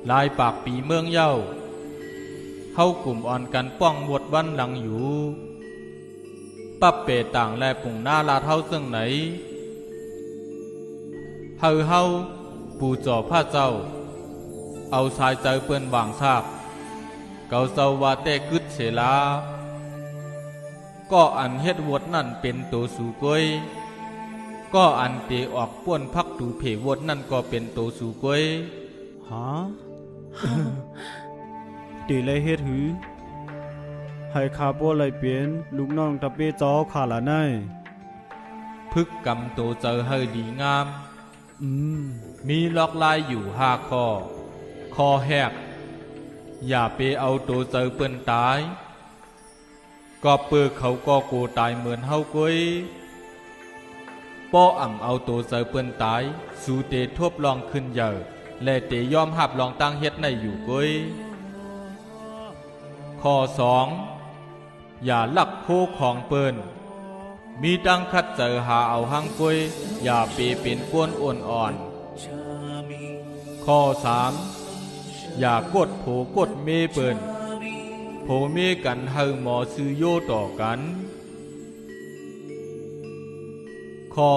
ลายปากปีเมืองเย้าเฮากลุ่มอ่อนกันป้องบวดวันหลังอยู่ปับเปต่างแลปุ่งหน้าลาเท่าซึ่งไหนเฮาปูจ่อผ้าเจ้าเอาชายใจเปิ้นวางซากเกาเจ้าว่าแต่กึดเสลาก็อันเฮ็ดวดนั่นเป็นตัวสู่กวยก็อันเตออกป้วนพักดูเพวดนั่นก็เป็นตัวสู่กวยฮะ ตีเลยเฮ็ดหือให้ข้าบ่เลยเปลี่ยนลูกน้องตะเปจอข้าละนายพึกกำตัวเจอเฮดีงามมีล็อกลายอยู่5ข้อคอแหกอย่าไปเอาตัวเจอเปิ้นตายก็เปื้อเขาก็โกตายเหมือนเฮากวยป้ออ่ำเอาตัวเจอเปิ้นตายสู่เตทบลองขึ้นเยอะและเตยอมหับลองตั้งเฮ็ดในอยู่กวยข้อ2อย่าลักโคของเปิ้นมีตั้งคัดเจอหาเอาหังกวยอย่าเปเป็นกวนอ่อนๆข้อ3อย่ากดโผกดเมเปิ้นโผเมกันเฮาหมอซื้อโยต่อกันข้อ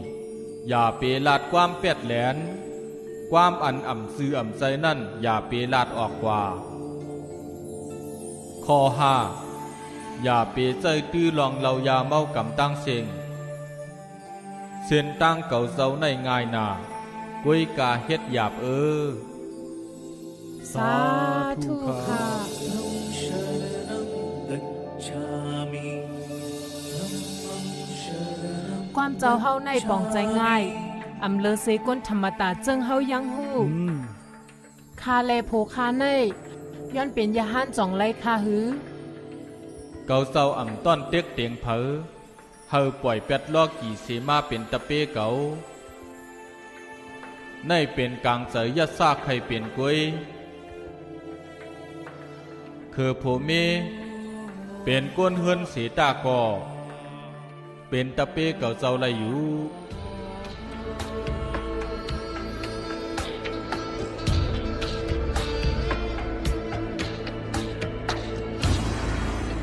4อย่าเปลาดความแปดแหลนความอันอ่ำซื้ออ่ำใจนั่นอย่าเปลาดออกกว่าข้อ5อย่าเปใจตื้อลองเรายาเมากำตั้งเสียงเส้นตั้งเก่าเจ้าในง่ายนากวยกาเฮ็ดหยาบสาธุค่ะความเจ้าเฮาในป่องใจง่ายอำเลอเซก้นธรรมตาเจิงเฮายังฮู้คาแลโพคาในย้อนเป็นยาห้านจ่องไรคาหือเก่าเจ้าอ่ำต้อนเต็กเตียงเผอเฮาปล่อยเป็ดลอกกี่เสมาเป็นตะเปเก่าในเป็นกลางเสยยัดซากใครเป็นกวยคือโผเมเป็นก้นเฮือนเสตากอเป็นตะเปเก่าเจ้าไรอยู่